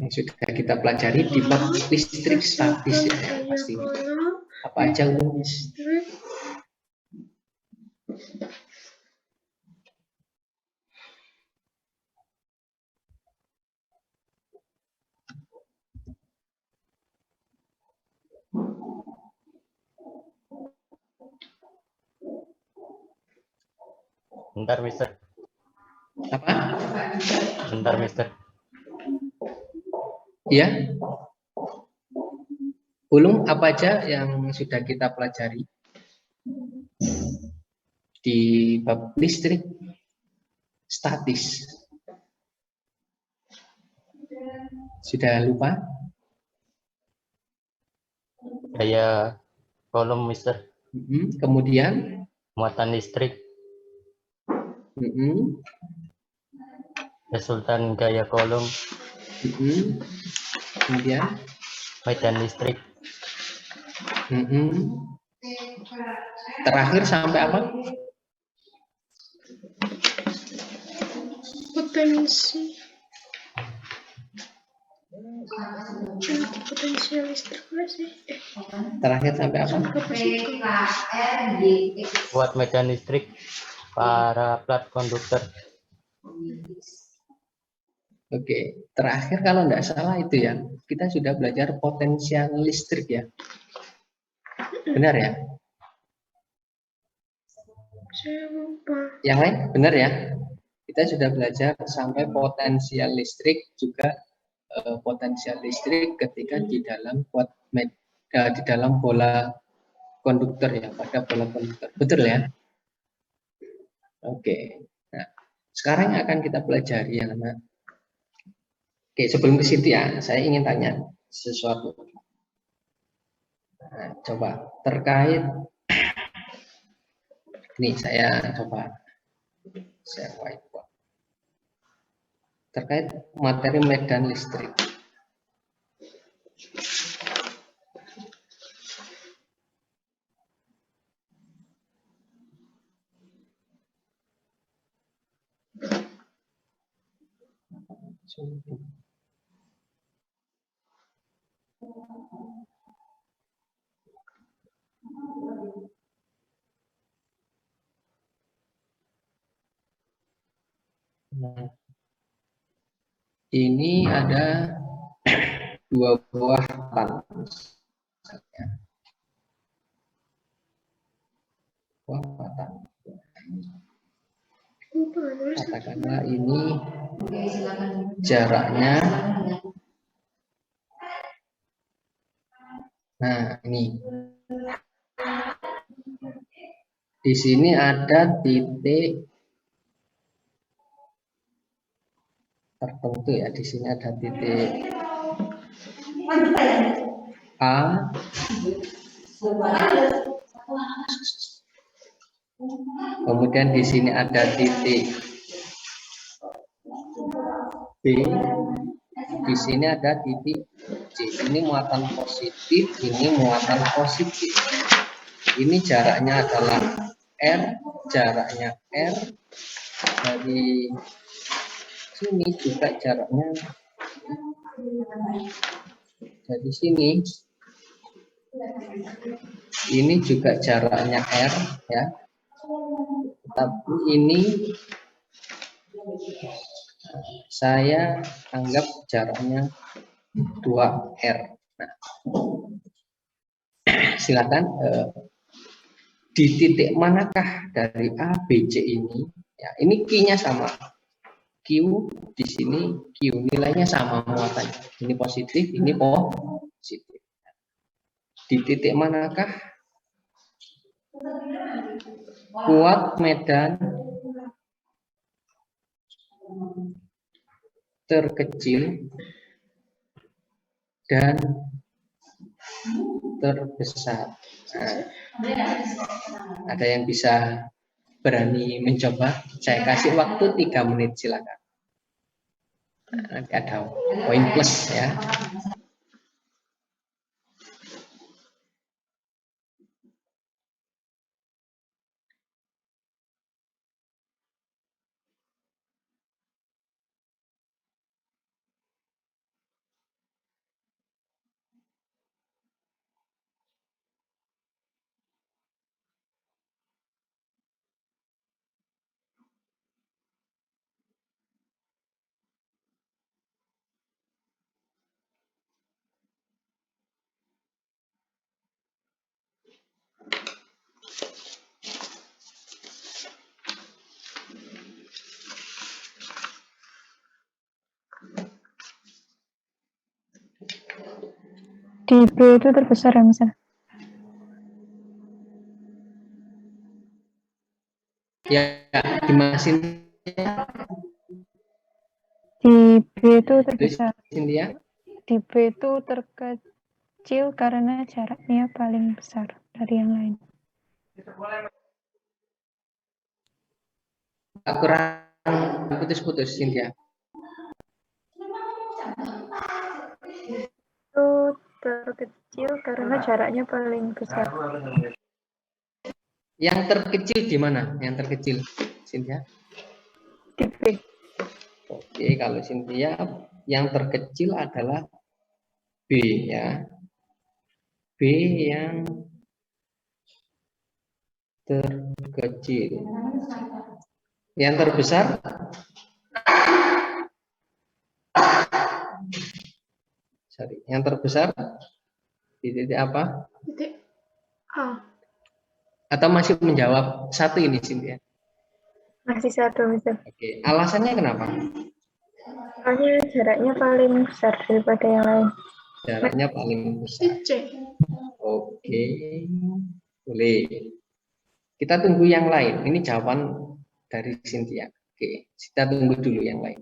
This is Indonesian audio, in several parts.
yang sudah kita pelajari di bab listrik statis ya, yang pasti. Apa aja umumnya? Bentar, Mister. Apa? Bentar, Mister. Ya. Ulum apa aja yang sudah kita pelajari di bab listrik statis? Sudah lupa? Daya kolom, Mister. Kemudian Muatan listrik. Resultan gaya kolom. Kemudian Medan listrik. Terakhir sampai apa? Potensi listrik sih. Terakhir sampai apa? Kuat medan listrik para plat konduktor. Oke, terakhir kalau nggak salah itu ya, kita sudah belajar potensial listrik ya. Benar ya? Saya lupa. Yang lain benar ya? Kita sudah belajar sampai potensial listrik juga potensial listrik ketika di dalam di dalam bola konduktor ya, pada bola konduktor. Betul ya? Oke. Nah, sekarang akan kita pelajari ya, anak. Oke, sebelum ke situ ya, saya ingin tanya sesuatu. Nah, coba terkait ini saya coba share whiteboard. Terkait materi medan listrik. Nah, ini ada dua buah patan. Buah patan. Katakanlah ini jaraknya. Nah, ini. Di sini ada titik tertentu ya. Di sini ada titik A. Kemudian di sini ada titik B. Di sini ada titik C. Ini muatan positif, ini muatan positif. Ini jaraknya adalah R, jaraknya R. Dari sini juga jaraknya dari sini. Ini juga jaraknya R ya. Tapi ini saya anggap jaraknya 2R. Nah, silakan di titik manakah dari A, B, C ini? Ya, ini Q-nya sama. Q di sini Q nilainya sama muatannya. Ini positif, ini positif. Di titik manakah kuat medan terkecil dan terbesar? Nah, ada yang bisa berani mencoba? Saya kasih waktu 3 menit, silakan. Nanti ada poin plus ya. Di B itu terbesar ya, Mas? Ya, gimana sih? Di B itu terbesar. Cynthia? Di B itu terkecil karena jaraknya paling besar dari yang lain. Kurang putus-putus, Cynthia. Itu terkecil karena jaraknya paling besar. Yang terkecil di mana? Yang terkecil, Cynthia? Di B. Oke, kalau Cynthia yang terkecil adalah B ya. B yang terkecil. Yang terbesar yang terbesar di titik apa? Titik A. Atau masih menjawab satu ini Cynthia? Masih satu, Mas. Oke, alasannya kenapa? Soalnya jaraknya paling besar daripada yang lain. Jaraknya paling besar. C. Oke, boleh. Kita tunggu yang lain. Ini jawaban dari Cynthia. Oke, kita tunggu dulu yang lain.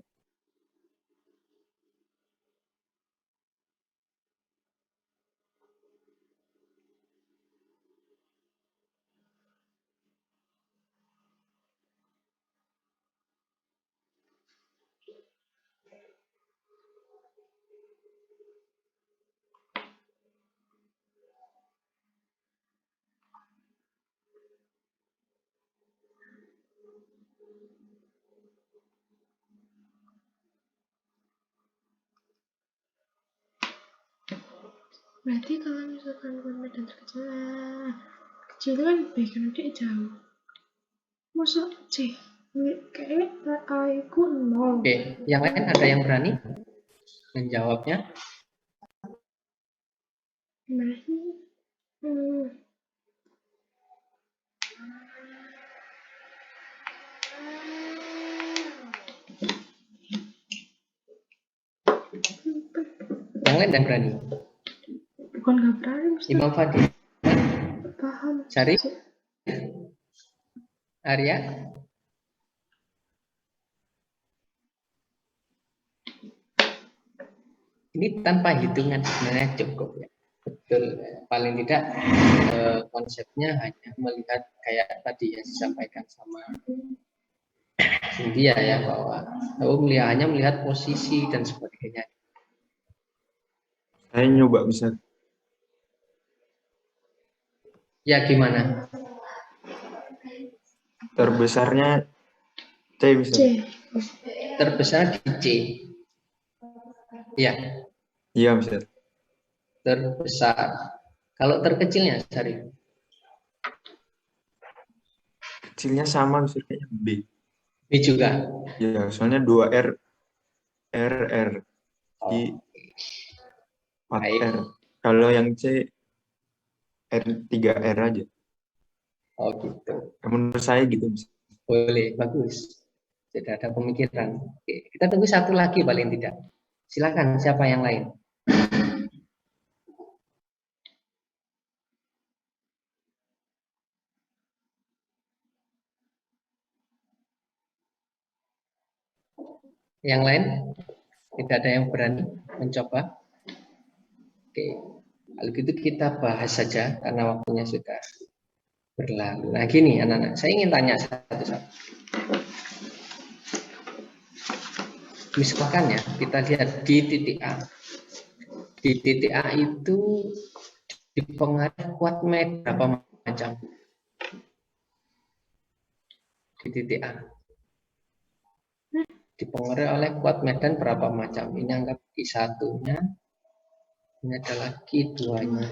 Berarti kalau misalkan kuat medan terkecil, kecil kan B karena dia jauh. Masa C? Kayaknya A itu 0. Oke, yang lain ada yang berani menjawabnya? Gimana sih? Yang lain yang berani? Bukan nggak berani, Mas. Imam Fadil, Paham. Syarif, Arya? Ini tanpa hitungan sebenarnya cukup ya. Betul, paling tidak konsepnya hanya melihat kayak tadi yang disampaikan sama Cynthia ya, bahwa hanya melihat posisi dan sebagainya. Saya nyoba bisa. Ya gimana? Terbesarnya C bisa. C. Terbesar di C. Ya, Iya bisa. terbesar. Kalau terkecilnya, Syarif? Kecilnya sama bisa kayaknya B. B juga. Ya, soalnya 2 R R I 4 Baik. R. Kalau yang C R 3 R aja. Oh gitu. Menurut saya gitu bisa. Boleh, bagus. Tidak ada pemikiran. Oke, kita tunggu satu lagi paling tidak. Silakan, siapa yang lain? Yang lain? Tidak ada yang berani mencoba? Oke, kalau gitu kita bahas saja karena waktunya sudah berlalu. Nah gini anak-anak, saya ingin tanya satu-satu. Misalkan ya, kita lihat di titik A. Di titik A itu dipengaruhi kuat med berapa macam? Di titik A. Dipengaruhi oleh kuat medan berapa macam? Ini anggap Q1-nya, ini adalah Q2-nya.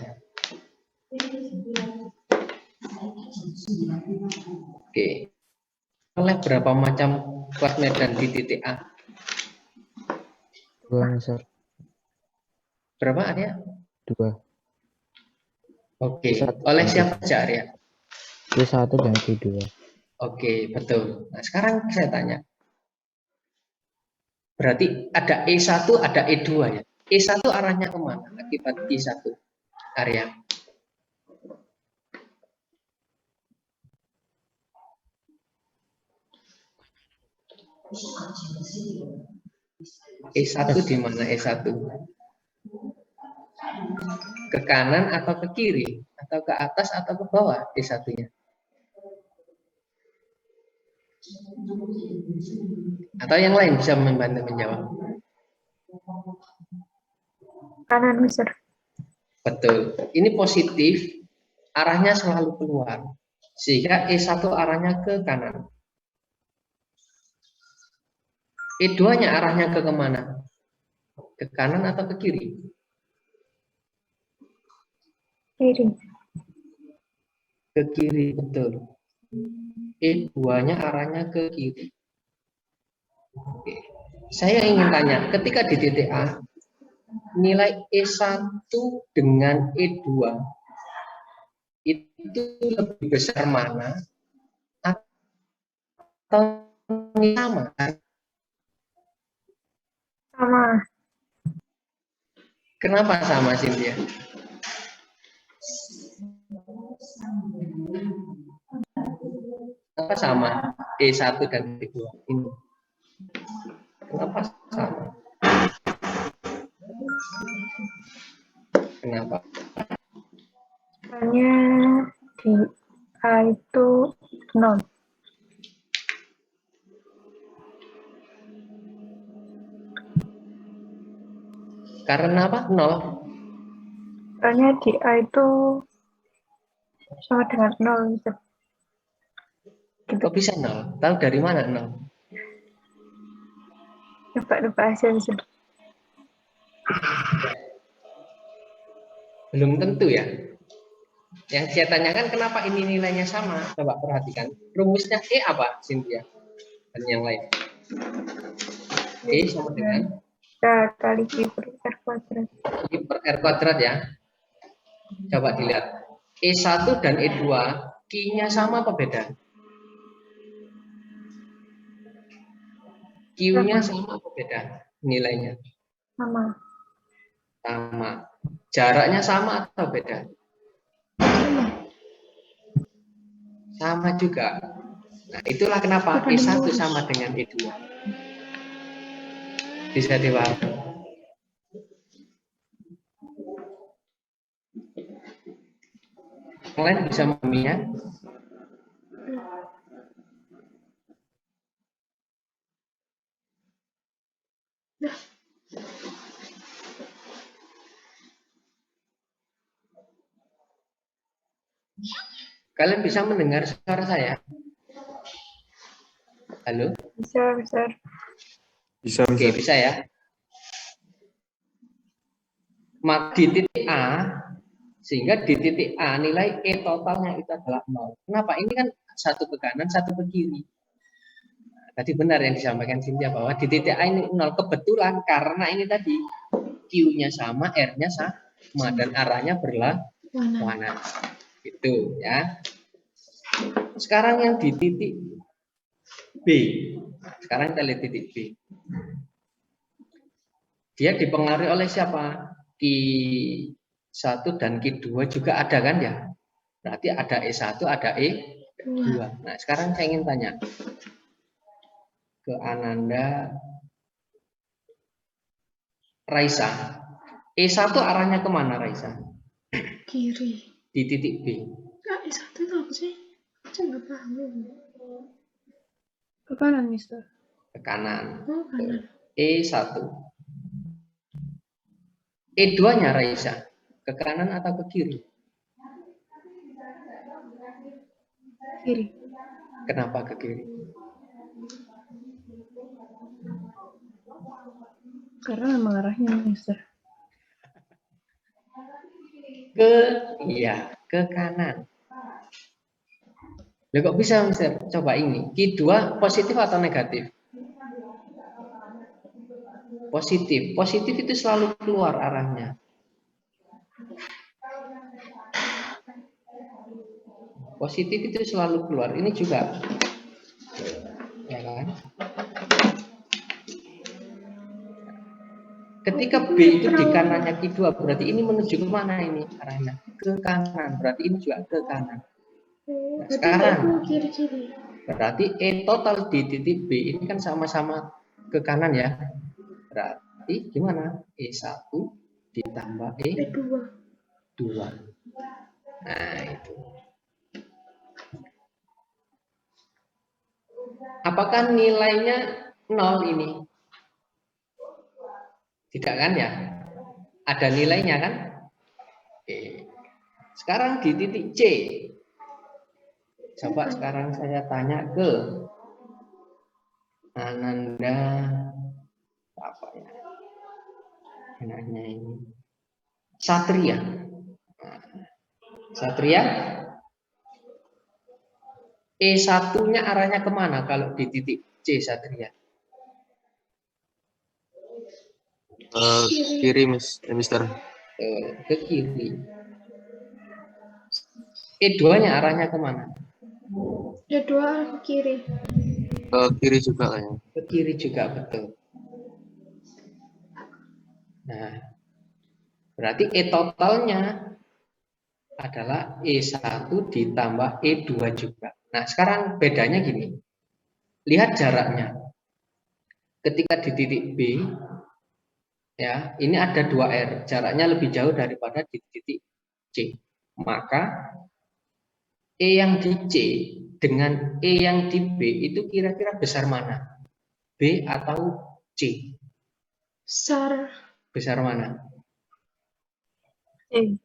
Oke. Oleh berapa macam kuat medan di titik A? 2, Mister. Berapa Arya? 2. Oke. Satu. Oleh siapa saja Arya? Q1 dan Q2. Oke, betul. Nah, sekarang saya tanya. Berarti ada E1, ada E2 ya. E1 arahnya kemana akibat I1? Arya. E1 di mana E1? Ke kanan atau ke kiri? Atau ke atas atau ke bawah E1-nya? Atau yang lain bisa membantu menjawab? Kanan, Mister. Betul. Ini positif, arahnya selalu keluar. Sehingga E1 arahnya ke kanan. E2-nya arahnya ke kemana? Ke kanan atau ke kiri? Kiri. Ke kiri, betul. E2-nya arahnya ke kiri. Oke. Saya ingin tanya, ketika di titik A, nilai E1 dengan E2 itu lebih besar mana? Atau sama? Sama. Kenapa sama, Cynthia? Kenapa sama E1 dan E2 ini? Kenapa sama? Kenapa? Soalnya di A itu 0. Karena apa? 0. Soalnya di A itu sama dengan 0. Mister. Kok bisa 0? Tahu dari mana 0? Nebak-nebak aja, Mister. Belum tentu ya. Yang saya tanyakan kenapa ini nilainya sama? Coba perhatikan. Rumusnya E apa, Cynthia? Dan yang lain. E sama dengan K kali Q per R kuadrat. I per R kuadrat ya. Coba dilihat. E1 dan E2, Q-nya sama apa beda? Q-nya sama apa beda? Nilainya? Sama. Sama. Jaraknya sama atau beda? Sama juga. Nah, itulah kenapa E1 sama dengan E2. Bisa dipahami. Yang lain bisa memahaminya? Kalian bisa mendengar suara saya? Halo? Bisa, Mister. Bisa, Oke, bisa. bisa ya. Di titik A, sehingga di titik A nilai E totalnya itu adalah 0. Kenapa? Ini kan satu ke kanan, satu ke kiri. Tadi benar yang disampaikan Cynthia bahwa di titik A ini 0. Kebetulan karena ini tadi Q-nya sama, R-nya sama, dan arahnya berlawanan. Itu ya. Sekarang yang di titik B. Sekarang kita lihat titik B. Dia dipengaruhi oleh siapa? Q1 dan Q2 juga ada kan ya? Berarti ada E1, ada E2. Nah, sekarang saya ingin tanya ke Ananda Raisa. E1 arahnya kemana, Raisa? Kiri. Di titik B. Kak, E1 itu apa sih? Saya nggak paham. Ke kanan, Mister. Ke kanan. Oh, kanan. E1. E2-nya Raisa. Ke kanan atau ke kiri? Kiri. Kenapa ke kiri? Karena memang arahnya, Mister. Ke kanan. Loh, kok bisa, Mister? Coba ini. Q2 positif atau negatif? Positif. Positif itu selalu keluar arahnya. Positif itu selalu keluar. Ini juga. Ya kan? Ketika B itu di kanannya Q2, berarti ini menuju ke mana ini arahnya? Ke kanan, berarti ini juga ke kanan. Oh, Nah, berarti sekarang itu kiri-kiri. berarti E total di titik B ini kan sama-sama ke kanan ya. Berarti gimana? E1 ditambah B2. E2. Nah, itu. Apakah nilainya 0 ini? Tidak kan ya? Ada nilainya kan? Oke. Sekarang di titik C. Coba sekarang saya tanya ke Ananda apa ya? Enaknya ini. Satria. Nah, Satria E1-nya arahnya kemana kalau di titik C Satria? Kiri, Mister. Ke kiri. E2-nya arahnya kemana? B2 arah ke kiri. Ke kiri juga kayaknya. Ke kiri juga betul. Nah, berarti E totalnya adalah E1 ditambah E2 juga. Nah, sekarang bedanya gini. Lihat jaraknya. Ketika di titik B, ya, ini ada 2R. Jaraknya lebih jauh daripada di titik C. Maka E yang di C dengan E yang di B itu kira-kira besar mana? B atau C? Besar. Besar mana? C.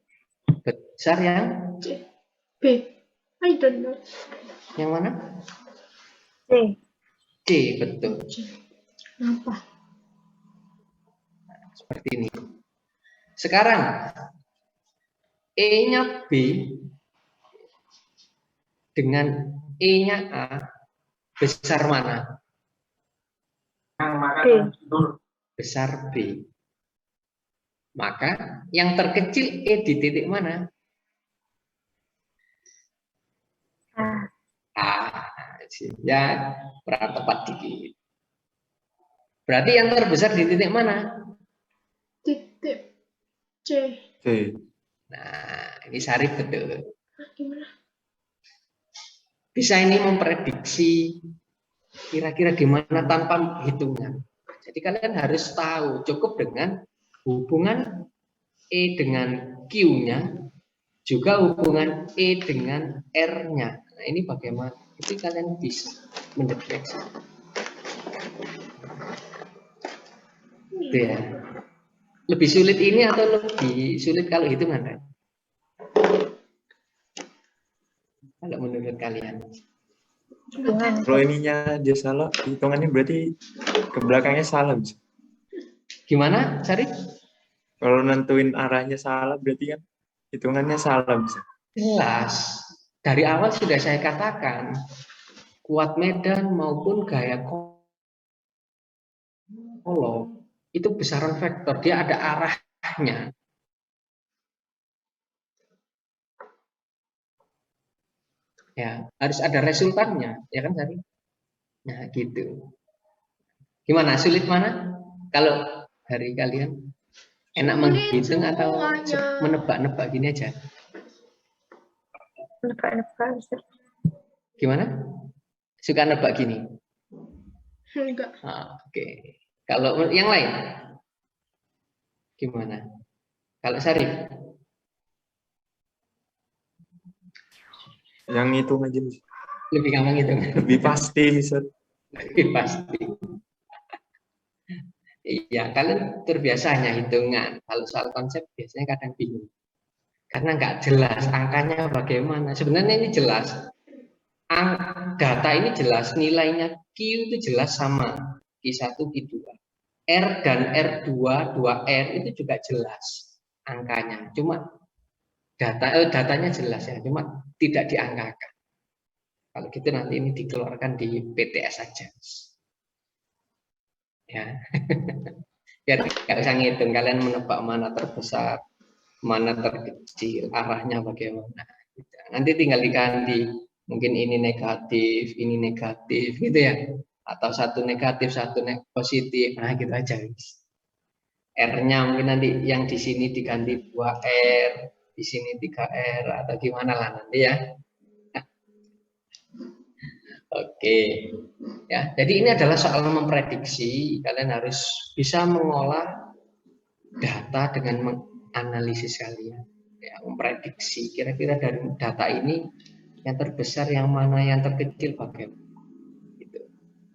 Besar yang C. B. I don't know. yang mana? C. C, betul. C. Kenapa? Seperti ini. Sekarang E-nya B dengan E-nya A besar mana? B. Besar B. Maka yang terkecil E di titik mana? A. Ya, kurang tepat dikit. Berarti yang terbesar di titik mana? Titik C. C. Nah, ini Syarif betul. Gimana? Bisa ini memprediksi kira-kira di mana tanpa hitungan. Jadi kalian harus tahu cukup dengan hubungan E dengan Q-nya, juga hubungan E dengan R-nya. Nah, ini bagaimana? Itu kalian bisa mendeteksi. Itu ya. Lebih sulit ini atau lebih sulit kalau hitungan, kan? Kalau menurut kalian? Hitungan. Kalau ininya dia salah, hitungannya berarti ke belakangnya salah bisa. Gimana, Syarif? Kalau nentuin arahnya salah berarti kan hitungannya salah bisa. Jelas. Dari awal sudah saya katakan, kuat medan maupun gaya kolom itu besaran vektor, dia ada arahnya. Ya, harus ada resultannya, ya kan tadi? Nah, gitu. Gimana? Sulit mana? Kalau dari kalian enak menghitung atau menebak-nebak gini aja? Nebak-nebak, Mister. Gimana? Suka nebak gini? Enggak. Oke. Kalau yang lain? Gimana? Kalau Syarif? Yang hitung aja bisa. Lebih gampang itu. Lebih pasti bisa. Lebih pasti. Iya, kalian terbiasa hanya hitungan. Kalau soal konsep biasanya kadang bingung. Karena nggak jelas angkanya bagaimana. Sebenarnya ini jelas. Data ini jelas, nilainya Q itu jelas sama. Q1, Q2. R dan R2, 2R itu juga jelas angkanya. Cuma datanya jelas ya, cuma tidak diangkakan. Kalau gitu nanti ini dikeluarkan di PTS saja. Ya. Biar nggak usah ngitung, kalian menebak mana terbesar, mana terkecil, arahnya bagaimana. Nanti tinggal diganti, mungkin ini negatif, gitu ya. Atau satu negatif, satu positif, nah gitu aja. R-nya mungkin nanti yang di sini diganti 2R, di sini 3R atau gimana lah nanti ya. Oke. Ya, jadi ini adalah soal memprediksi. Kalian harus bisa mengolah data dengan menganalisis kalian. Ya, memprediksi kira-kira dari data ini yang terbesar yang mana, yang terkecil bagaimana. Gitu.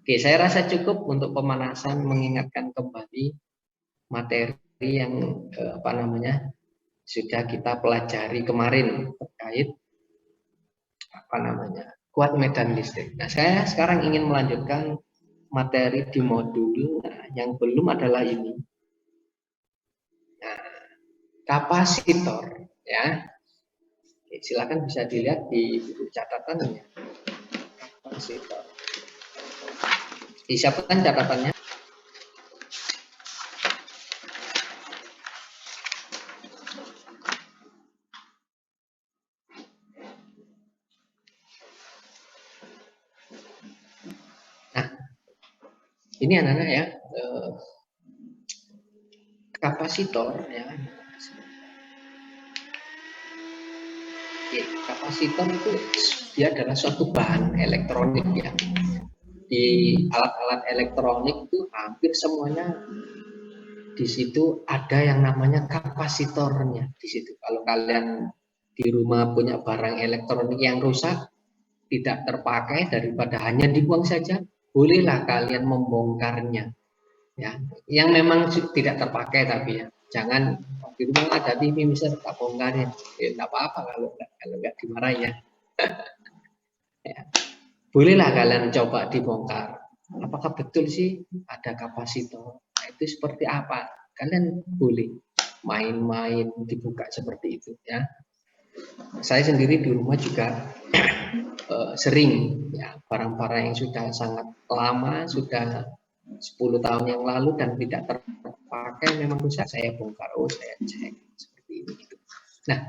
Oke, saya rasa cukup untuk pemanasan, mengingatkan kembali materi yang sudah kita pelajari kemarin terkait kuat medan listrik. Nah, saya sekarang ingin melanjutkan materi di modul yang belum adalah ini. Nah, kapasitor ya. Oke, silakan bisa dilihat di buku catatannya. Kapasitor. Disiapkan catatannya. Ini anak-anak ya, kapasitor ya. Oke, kapasitor itu dia adalah suatu bahan elektronik ya. Di alat-alat elektronik itu hampir semuanya di situ ada yang namanya kapasitornya di situ. Kalau kalian di rumah punya barang elektronik yang rusak, tidak terpakai, daripada hanya dibuang saja, bolehlah kalian membongkarnya. Ya, yang memang tidak terpakai tapi ya, jangan di rumah ada TV misalnya tak bongkarin, ya tidak apa-apa kalau nggak dimarahin ya. Ya. Bolehlah kalian coba dibongkar. Apakah betul sih ada kapasitor? Nah, itu seperti apa? Kalian boleh main-main dibuka seperti itu ya. Saya sendiri di rumah juga sering ya barang-barang yang sudah sangat lama, sudah 10 tahun yang lalu dan tidak terpakai memang rusak, saya bongkar, saya cek seperti ini. Nah,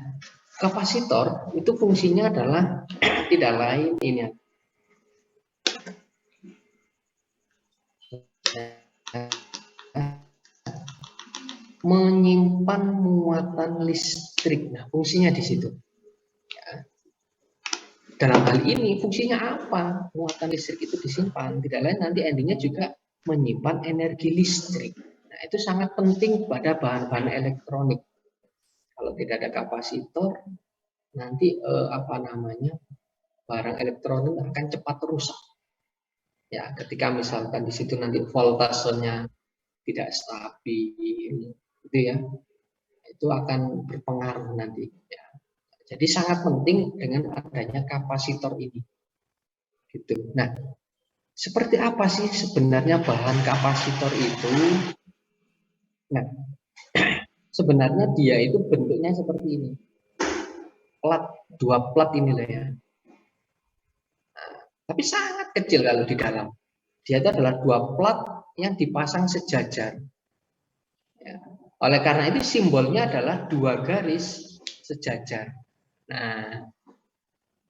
kapasitor itu fungsinya adalah tidak lain ini, menyimpan muatan listrik. Nah, fungsinya di situ. Ya. Dalam hal ini fungsinya apa? Muatan listrik itu disimpan, tidak lain nanti endingnya juga menyimpan energi listrik. Nah, itu sangat penting pada bahan-bahan elektronik. Kalau tidak ada kapasitor, nanti barang elektronik akan cepat rusak. Ya, ketika misalkan di situ nanti voltasenya tidak stabil, gitu ya, itu akan berpengaruh nanti. Ya. Jadi sangat penting dengan adanya kapasitor ini. Gitu. Nah, seperti apa sih sebenarnya bahan kapasitor itu? Nah, sebenarnya dia itu bentuknya seperti ini. Dua plat inilah ya. Nah, tapi sangat kecil kalau di dalam. Dia itu adalah dua plat yang dipasang sejajar. Ya. Oleh karena itu simbolnya adalah dua garis sejajar. Nah,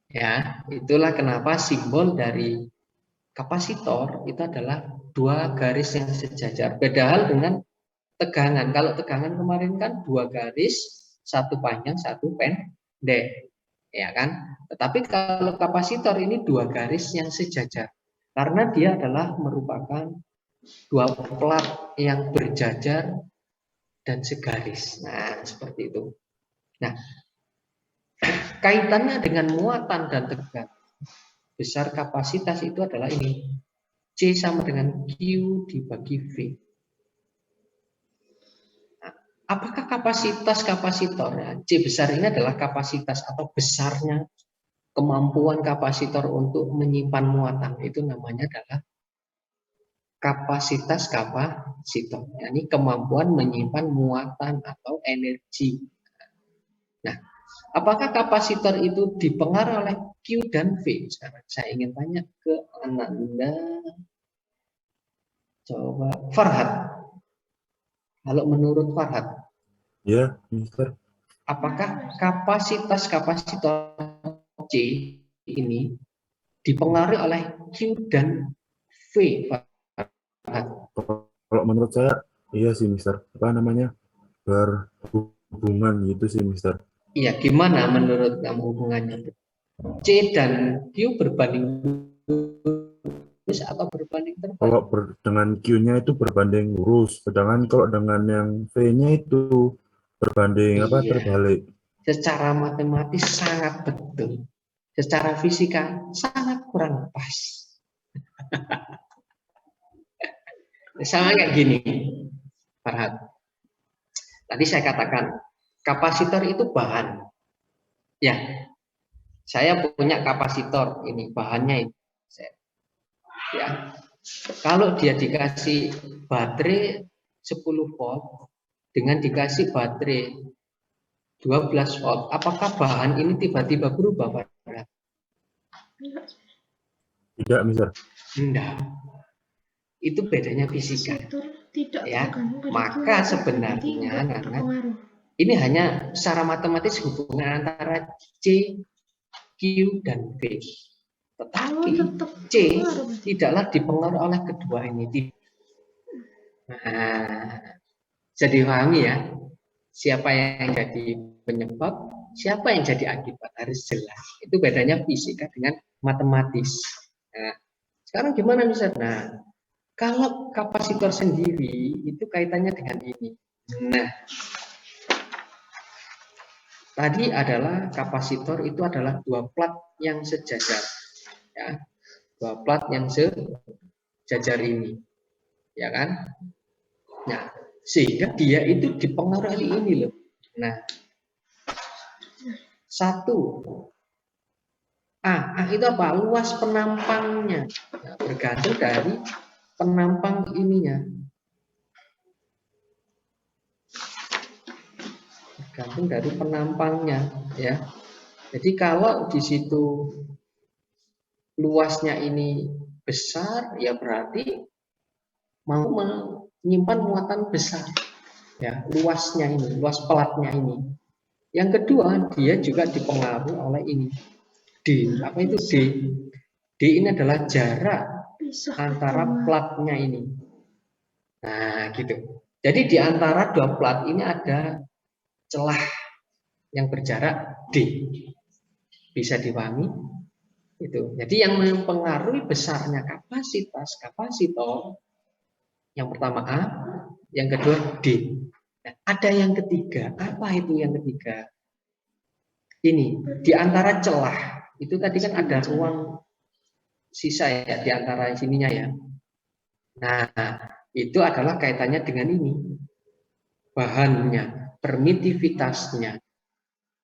ya itulah kenapa simbol dari kapasitor itu adalah dua garis yang sejajar. Beda hal dengan tegangan. Kalau tegangan kemarin kan dua garis, satu panjang, satu pendek, ya kan? Tetapi kalau kapasitor ini dua garis yang sejajar, karena dia adalah merupakan dua plat yang berjajar dan segaris. Nah, seperti itu. Nah, kaitannya dengan muatan dan tegangan. Besar kapasitas itu adalah ini. C sama dengan Q dibagi V. Nah, apakah kapasitas kapasitor? C besar ini adalah kapasitas atau besarnya kemampuan kapasitor untuk menyimpan muatan. Itu namanya adalah kapasitas kapasitor. Ini kemampuan menyimpan muatan atau energi. Nah, apakah kapasitor itu dipengaruhi oleh Q dan V? Sekarang saya ingin tanya ke Ananda. Coba Farhad. Kalau menurut Farhad, ya, Mister. apakah kapasitas kapasitor C ini dipengaruhi oleh Q dan V? Farhad? Kalau menurut saya Iya sih, Mister. Apa namanya? Berhubungan gitu sih, Mister. Iya, gimana menurut kamu hubungannya? C dan Q berbanding lurus atau berbanding Kalau terbalik? dengan Q-nya itu berbanding lurus, sedangkan kalau dengan yang V-nya itu berbanding apa Iya, terbalik. secara matematis sangat betul. Secara fisika sangat kurang pas. Sama kayak gini, Farhad. Tadi saya katakan kapasitor itu bahan. Ya, saya punya kapasitor ini bahannya itu. Ya, kalau dia dikasih baterai 10 volt dengan dikasih baterai 12 volt, apakah bahan ini tiba-tiba berubah, Farhad? Tidak, Mister. Enggak. Itu bedanya fisika. Kapasitor tidak Ya, tergantung pada maka Q, berarti sebenarnya nggak berpengaruh. ini hanya secara matematis hubungan antara C, Q, dan V. Tetapi tetap C berpengaruh, berarti. tidaklah dipengaruhi oleh kedua ini. Nah, jadi pahami ya, siapa yang jadi penyebab, siapa yang jadi akibat, harus jelas. Itu bedanya fisika dengan matematis. Nah, sekarang gimana misalnya? Nah, kalau kapasitor sendiri itu kaitannya dengan ini. Nah, tadi adalah kapasitor itu adalah dua plat yang sejajar, ya, dua plat yang sejajar ini, ya kan? Nah, sehingga dia itu dipengaruhi ini loh. Nah, satu A itu apa? Luas penampangnya, nah, bergantung dari penampang ininya, bergantung dari penampangnya, ya. Jadi kalau di situ luasnya ini besar, ya berarti mau menyimpan muatan besar, ya, luasnya ini, luas pelatnya ini. Yang kedua, dia juga dipengaruhi oleh ini, D. Apa itu D? D ini adalah jarak Bisa antara keluar. platnya ini. Nah, gitu. Jadi di antara dua plat ini ada celah yang berjarak D. Bisa dipahami? Itu. Jadi yang mempengaruhi besarnya kapasitas kapasitor yang pertama A, yang kedua D. Nah, ada yang ketiga. Apa itu yang ketiga? Ini di antara celah itu tadi kan ada ruang sisa ya di antara sininya ya. Nah, itu adalah kaitannya dengan ini bahannya, permitivitasnya.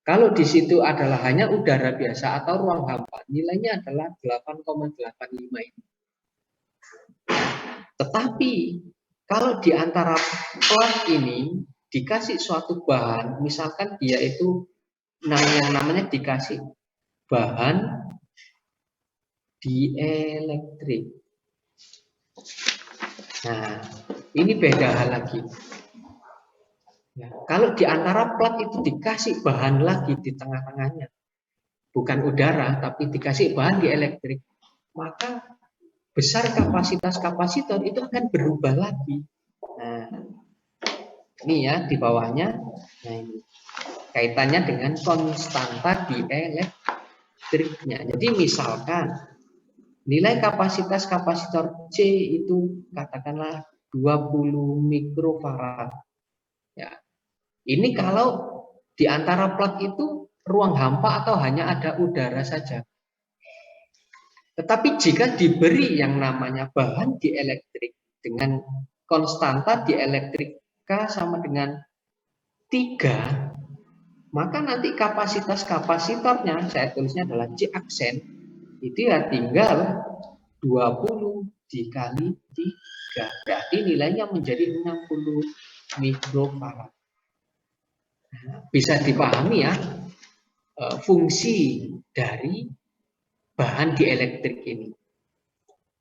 Kalau di situ adalah hanya udara biasa atau ruang hampa, nilainya adalah 8,85 ini. Tetapi kalau di antara plat ini dikasih suatu bahan, misalkan dia itu yang namanya dikasih bahan dielektrik. Nah, ini beda hal lagi. Ya, kalau di antara plat itu dikasih bahan lagi di tengah-tengahnya, bukan udara, tapi dikasih bahan dielektrik, maka besar kapasitas kapasitor itu akan berubah lagi. Nah, ini ya di bawahnya. Nah, ini kaitannya dengan konstanta dielektriknya. Jadi misalkan nilai kapasitas kapasitor C itu katakanlah 20 mikrofarad. Ya. Ini kalau di antara plat itu ruang hampa atau hanya ada udara saja. Tetapi jika diberi yang namanya bahan dielektrik dengan konstanta dielektrika sama dengan 3, maka nanti kapasitas kapasitornya, saya tulisnya adalah C aksen, itu ya tinggal 20 dikali 3. Berarti nilainya menjadi 60 mikrofarad. Bisa dipahami ya fungsi dari bahan dielektrik ini.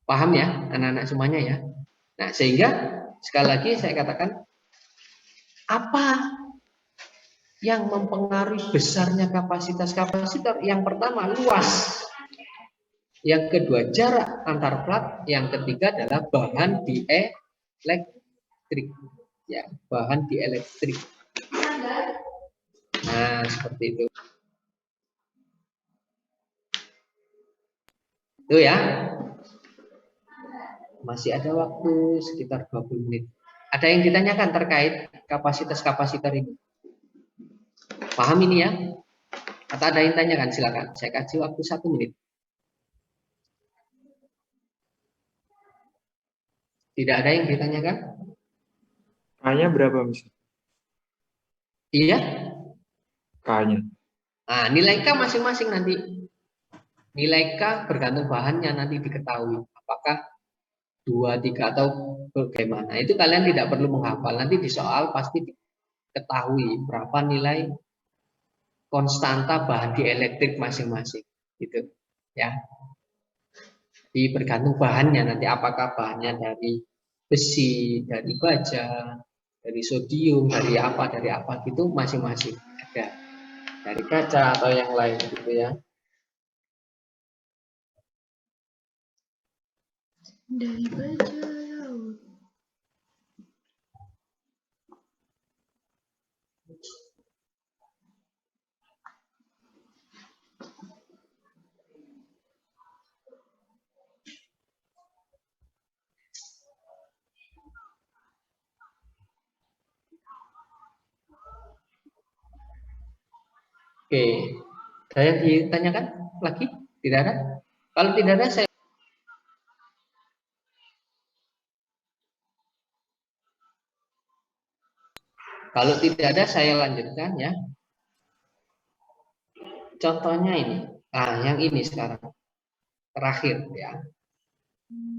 Paham ya anak-anak semuanya ya? Nah, sehingga sekali lagi saya katakan apa yang mempengaruhi besarnya kapasitas kapasitor? Yang pertama luas. Yang kedua jarak antar plat, yang ketiga adalah bahan dielektrik. ya, bahan dielektrik. Nah, seperti itu. Itu ya. Masih ada waktu sekitar 20 menit. Ada yang ditanyakan terkait kapasitas-kapasitor ini? Paham ini ya? Atau ada yang tanyakan? Silakan. Saya kasih waktu 1 menit. Tidak ada yang ditanyakan? K-nya berapa, Mas? Iya. K-nya. Nah, nilai K masing-masing nanti. Nilai K bergantung bahannya nanti diketahui. Apakah 2, 3 atau bagaimana. Itu kalian tidak perlu menghafal. Nanti di soal pasti diketahui berapa nilai konstanta bahan dielektrik masing-masing. Gitu. Ya. Jadi bergantung bahannya nanti, apakah bahannya dari besi, dari baja, dari sodium, dari apa gitu masing-masing ada. Dari kaca atau yang lain gitu ya. Dari baja laut. Oke, ada yang ditanyakan lagi? Tidak ada? Kalau tidak ada, saya lanjutkan ya. Contohnya ini, yang ini sekarang terakhir ya.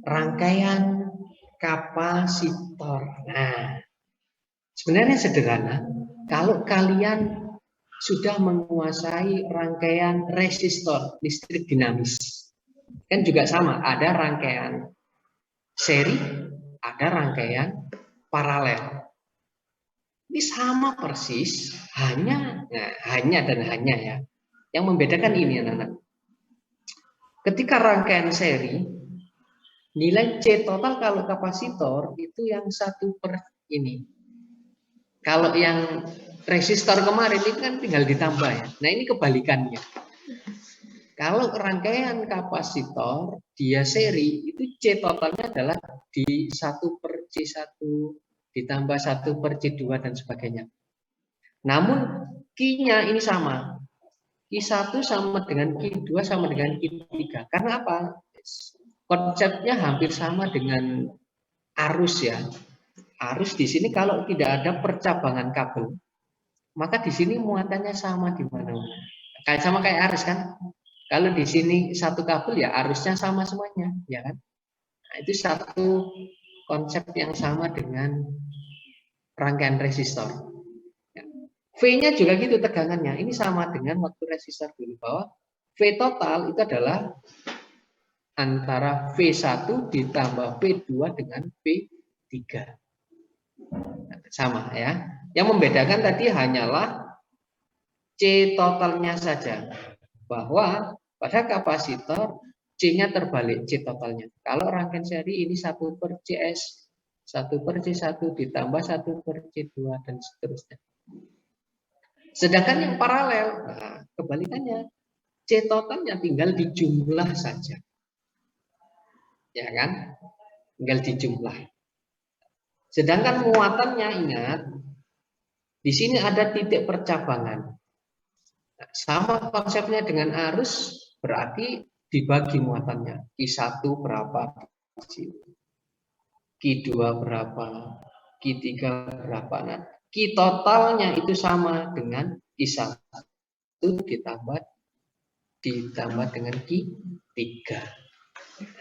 Rangkaian kapasitor. Nah, sebenarnya sederhana. Kalau kalian sudah menguasai rangkaian resistor listrik dinamis, kan juga sama, ada rangkaian seri, ada rangkaian paralel. Ini sama persis, hanya ya. Yang membedakan ini anak-anak. Ketika rangkaian seri, nilai C total kalau kapasitor itu yang 1 per ini. Kalau yang resistor kemarin ini kan tinggal ditambah ya. Nah ini kebalikannya. Kalau rangkaian kapasitor dia seri itu C totalnya adalah di 1 per C1 ditambah 1 per C2 dan sebagainya. Namun Q-nya ini sama. Q1 sama dengan Q2 sama dengan Q3. Karena apa? Konsepnya hampir sama dengan arus ya. Arus di sini kalau tidak ada percabangan kabel, maka di sini muatannya sama di mana-mana. Sama kayak arus kan? Kalau di sini satu kabel ya arusnya sama semuanya, ya kan? Nah, itu satu konsep yang sama dengan rangkaian resistor. V-nya juga gitu tegangannya. Ini sama dengan waktu resistor dulu, bahwa V total itu adalah antara V1 ditambah V2 dengan V3. Sama ya. Yang membedakan tadi hanyalah C totalnya saja. Bahwa pada kapasitor C-nya terbalik, C totalnya. Kalau rangkaian seri ini 1 per CS, 1 per C1 ditambah 1 per C2 dan seterusnya. Sedangkan yang paralel, nah, kebalikannya, C totalnya tinggal dijumlah saja. Ya kan? Tinggal dijumlah. Sedangkan muatannya, ingat, di sini ada titik percabangan. Nah, sama konsepnya dengan arus, berarti dibagi muatannya. Q1 berapa, Q2 berapa, Q3 berapa. Nah, Q totalnya itu sama dengan Q1 ditambah dengan Q3.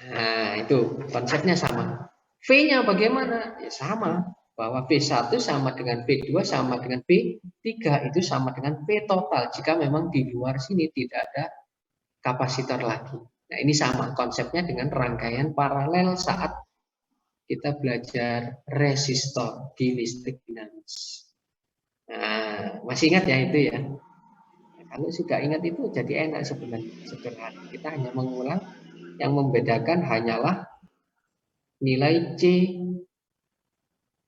Nah, itu konsepnya sama. V-nya bagaimana? Ya sama, bahwa V1 sama dengan V2 sama dengan V3 itu sama dengan V total jika memang di luar sini tidak ada kapasitor lagi. Nah, ini sama konsepnya dengan rangkaian paralel saat kita belajar resistor di listrik dinamis. Nah, masih ingat ya itu ya? Kalau sudah ingat itu jadi enak sebenarnya, sederhana. Kita hanya mengulang, yang membedakan hanyalah nilai C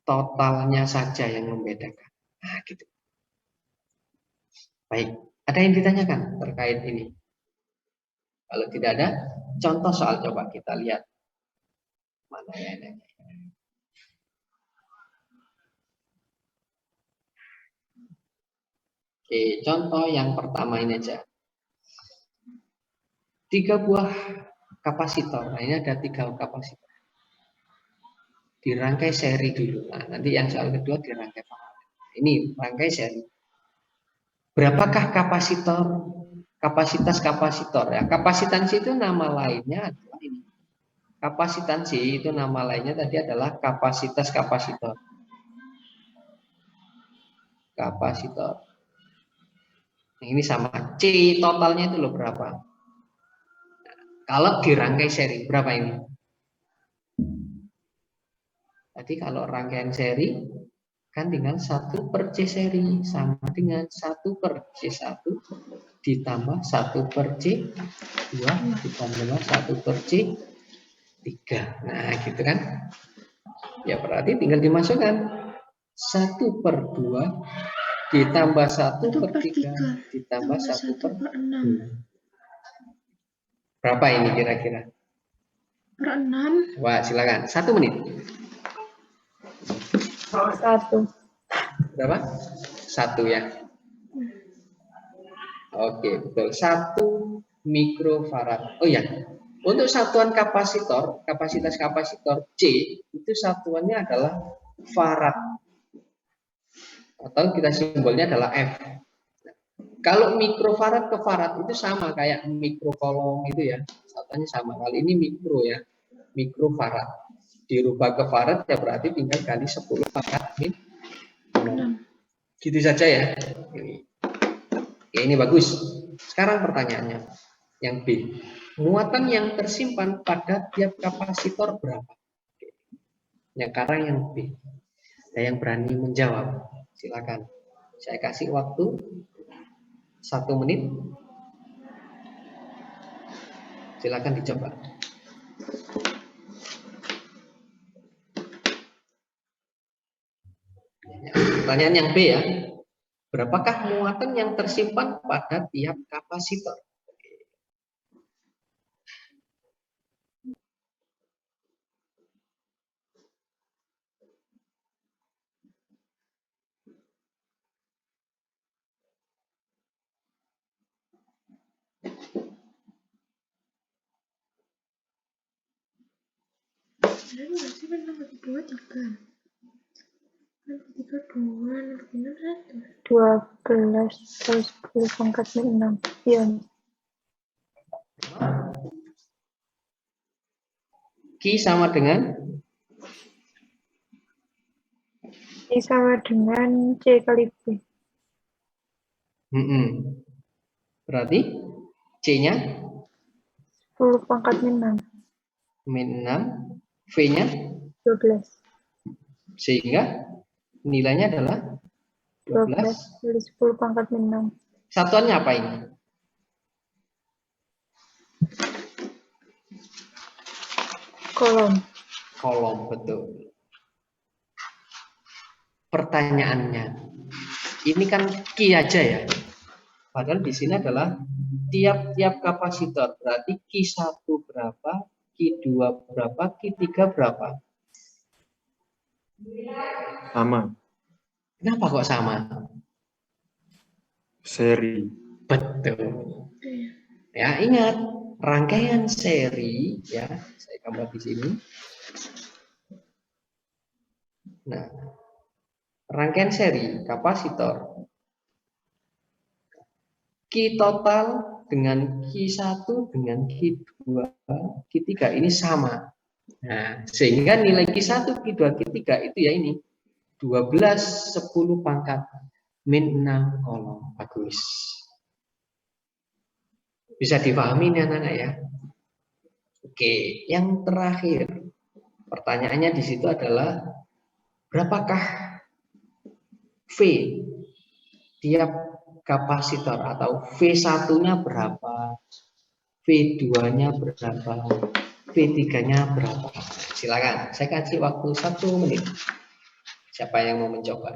totalnya saja yang membedakan. Nah, gitu. Baik, ada yang ditanyakan terkait ini? Kalau tidak ada, contoh soal coba kita lihat. Mana ya ini? Oke, contoh yang pertama ini aja. 3 buah kapasitor. Nah, ini ada 3 kapasitor. Dirangkai seri dulu. Nah, nanti yang soal kedua dirangkai paralel. Ini rangkai seri. Berapakah kapasitas kapasitor? Ya, kapasitansi itu nama lainnya adalah ini. Kapasitansi itu nama lainnya tadi adalah kapasitas kapasitor. Kapasitor. Ini sama. C totalnya itu loh berapa? Nah, kalau dirangkai seri berapa ini? Tadi kalau rangkaian seri kan tinggal 1 per C seri sama dengan 1 per C1 ditambah 1 per C2 ditambah 1 per C3. Nah, gitu kan? Ya berarti tinggal dimasukkan 1 per 2 ditambah 1 per 3 ditambah 1 per 6. Berapa ini kira-kira? Per 6. Wah, silakan. 1 menit. 1. Berapa? 1 ya. Oke, betul. 1 mikrofarad. Oh ya, untuk satuan kapasitor, kapasitas kapasitor C, itu satuannya adalah farad. Atau kita simbolnya adalah F. Kalau mikrofarad ke farad itu sama kayak mikrokolom itu ya. Satuannya sama. Kali ini mikro ya. Mikrofarad. Dirubah ke farad ya berarti tinggal kali 10 pangkat min 6. Gitu saja ya. Ini bagus. Sekarang pertanyaannya yang B. Muatan yang tersimpan pada tiap kapasitor berapa? Yang sekarang yang B. Ada yang berani menjawab? Silakan. Saya kasih waktu 1 menit. Silakan dicoba. Pertanyaan yang B ya. Berapakah muatan yang tersimpan pada tiap kapasitor? Jadi masih kan nomor 2 3. Nomor 3 2, nomor 1. 12 plus 10 pangkat min 6. Iya. Q sama dengan I sama dengan C kali B. berarti C-nya 10 pangkat min 6. min 6, V-nya 12. sehingga nilainya adalah 12. Kali 10 pangkat min 6. Satuannya apa ini? Kolom. Kolom, betul. Pertanyaannya, ini kan Q aja ya. Padahal di sini adalah tiap-tiap kapasitor. Berarti Q1 berapa, Q2 berapa, Q3 berapa? Sama. Kenapa kok sama? Seri. Betul. Ya, ingat rangkaian seri ya, saya gambar di sini. Nah, rangkaian seri kapasitor Q total dengan Q1 dengan Q2, Q3 ini sama. Nah, sehingga nilai Q1, Q2, Q3 itu ya ini 12 10 pangkat min 6 kolom. Bagus. Bisa dipahami ini anak-anak ya. Oke, yang terakhir pertanyaannya di situ adalah berapakah V tiap kapasitor atau V1-nya berapa, V2-nya berapa, V3-nya berapa. Silakan, saya kasih waktu 1 menit. Siapa yang mau mencoba?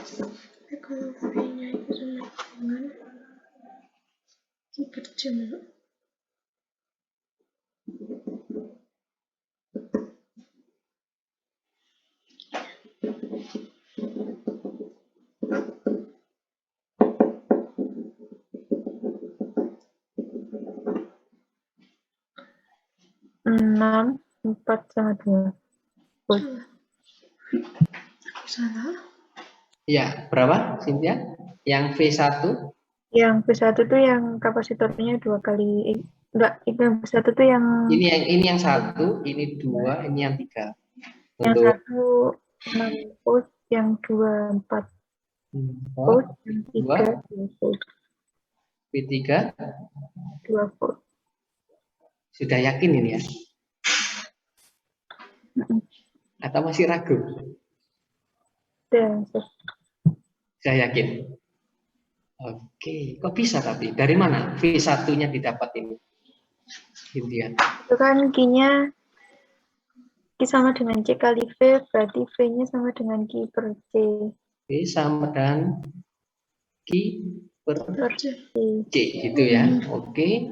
Tapi kalau V-nya itu sama dengan Q per C dulu. Enam, 4 sama 2. Salah. Aku salah. Ya, berapa, Cynthia? Yang V1? Yang V1 tuh yang kapasitornya 2 kali. Enggak, itu yang V1 tuh yang Ini yang 1, ini 2, ini yang 3. yang Untuk 1 6 volt, yang 2 4 volt, yang 3 2 volt. V3 2 volt. sudah yakin ini ya? Atau masih ragu? Dan Saya yakin. Oke, kok bisa tapi? Dari mana V1-nya didapat ini? Cynthia. itu kan Q-nya Q sama dengan C kali V, berarti V-nya sama dengan Q per C. V sama dengan Q per Per C. C. C, gitu ya. Oke.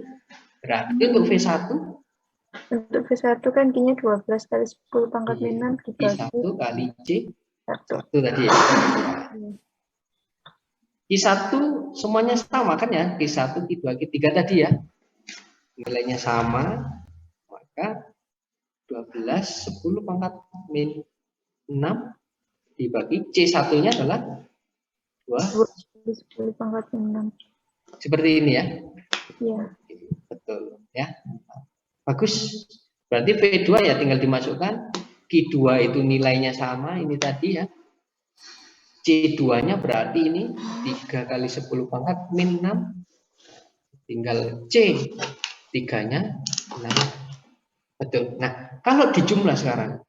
Berarti untuk V1, Untuk V1 kan Q-nya 12 kali 10 pangkat min 6 dibagi Q1 kali C 1. 1 tadi ya. Q1 semuanya sama kan ya? Q1, Q2, Q3 tadi ya. Nilainya sama, maka 12, 10 pangkat min 6 dibagi C1-nya adalah 2. 10 pangkat min 6. Seperti ini ya. Iya. Betul ya. Bagus. Berarti V2 ya tinggal dimasukkan. Q2 itu nilainya sama ini tadi ya. C2-nya berarti ini 3 kali 10 pangkat min 6. Tinggal C 3-nya 6. Betul. Nah, kalau dijumlah sekarang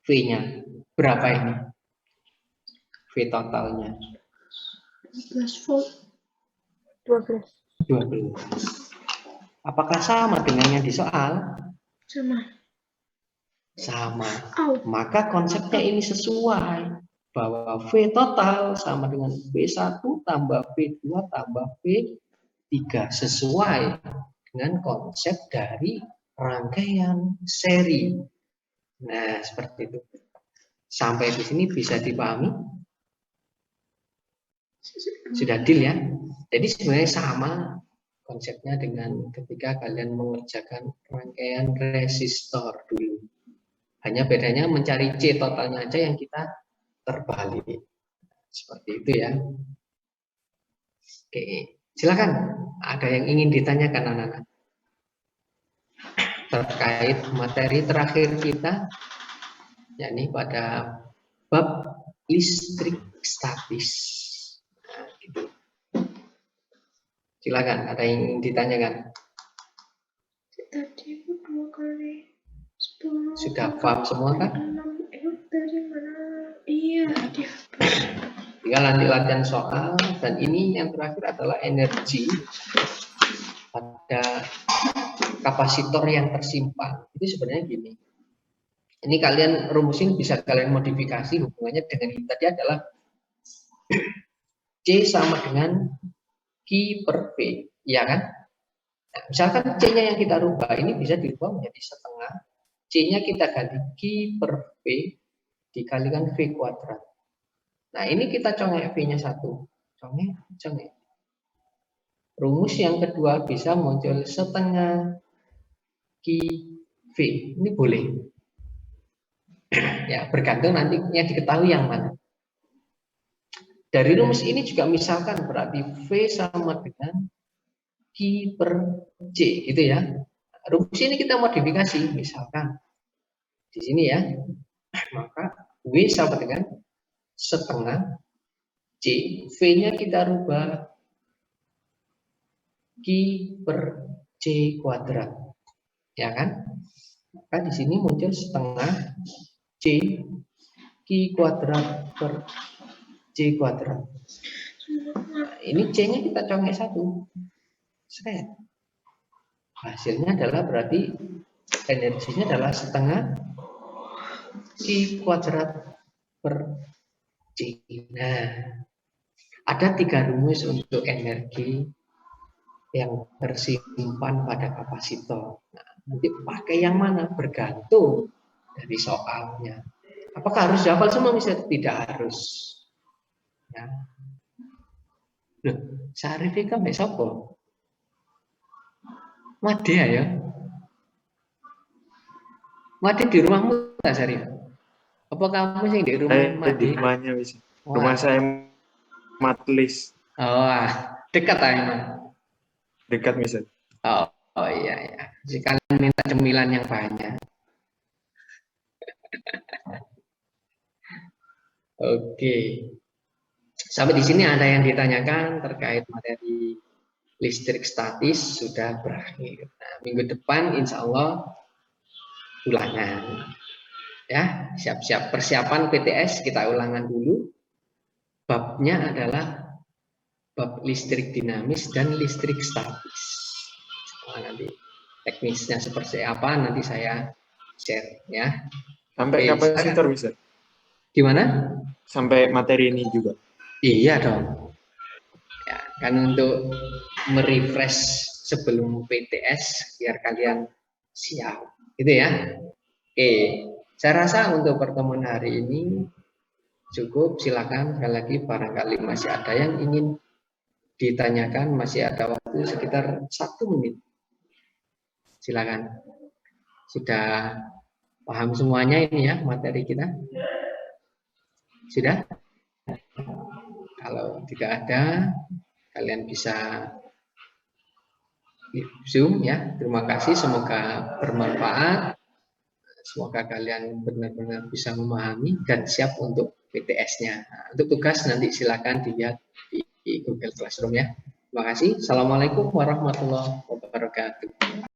V-nya berapa ini? V totalnya 12 volt. 12. 12. Apakah sama dengan yang di soal? Sama. Sama. Au. Maka konsepnya ini sesuai bahwa V total sama dengan V1 tambah V2 tambah V3 sesuai dengan konsep dari rangkaian seri. Nah, seperti itu. Sampai di sini bisa dipahami? Sudah deal ya? Jadi sebenarnya sama konsepnya dengan ketika kalian mengerjakan rangkaian resistor dulu. Hanya bedanya mencari C totalnya aja yang kita terbalik. Seperti itu ya. Oke, silakan. Ada yang ingin ditanyakan anak-anak? Terkait materi terakhir kita, yakni pada bab listrik statis. Nah, gitu. Silakan, ada yang ingin ditanyakan? Tadi itu 2 kali 10. Sudah paham semua kan? 6 itu dari mana? Iya, di HP. Tinggal nanti latihan soal, dan ini yang terakhir adalah energi pada kapasitor yang tersimpan. Itu sebenarnya gini. Ini kalian rumusin, bisa kalian modifikasi hubungannya dengan ini tadi adalah C sama dengan Q per V, iya kan? Nah, misalkan C-nya yang kita rubah, ini bisa dirubah menjadi setengah. C-nya kita ganti Q per V dikalikan V kuadrat. Nah, ini kita congek V-nya 1. Congek. Rumus yang kedua bisa muncul setengah Q V. Ini boleh. Ya, bergantung nanti yang diketahui yang mana. Dari rumus ini juga misalkan berarti V sama dengan Q per C, gitu ya. Rumus ini kita modifikasi, misalkan di sini ya, maka W sama dengan setengah C, V-nya kita rubah Q per C kuadrat. Ya kan? Maka di sini muncul setengah C Q kuadrat per C kuadrat. Nah, ini C-nya kita congek satu. Set. Hasilnya adalah berarti energinya adalah setengah Q kuadrat per C. Nah, ada 3 rumus untuk energi yang tersimpan pada kapasitor. Nah, nanti pakai yang mana? Bergantung dari soalnya. Apakah harus dihafal semua? Misalnya tidak harus. Ya. Loh, Syarif iki kan sapa? Made ya. Made di rumahmu tak Syarif? Apa kamu sih di rumah Di Made? rumahnya bisa. Wah. Rumah saya Matlis, Oh, dekat emang. dekat misal. Oh iya ya. Sekalian minta cemilan yang banyak. Oke. Sampai di sini ada yang ditanyakan terkait materi listrik statis sudah berakhir. Nah, minggu depan insya Allah ulangan. Ya, siap-siap persiapan PTS kita ulangan dulu. Babnya adalah bab listrik dinamis dan listrik statis. Setelah nanti teknisnya seperti apa nanti saya share ya. Sampai Oke, kapasitor bisa. Gimana? Sampai materi ini juga. Iya dong. Ya, kan untuk merefresh sebelum PTS biar kalian siap, gitu ya. Oke, saya rasa untuk pertemuan hari ini cukup. Silakan sekali lagi barangkali masih ada yang ingin ditanyakan, masih ada waktu sekitar 1 menit. Silakan. Sudah paham semuanya ini ya materi kita? Sudah? Kalau tidak ada, kalian bisa Zoom ya. Terima kasih, semoga bermanfaat. Semoga kalian benar-benar bisa memahami dan siap untuk PTS-nya. Nah, untuk tugas nanti silakan dilihat di Google Classroom ya. Terima kasih. Assalamualaikum warahmatullahi wabarakatuh.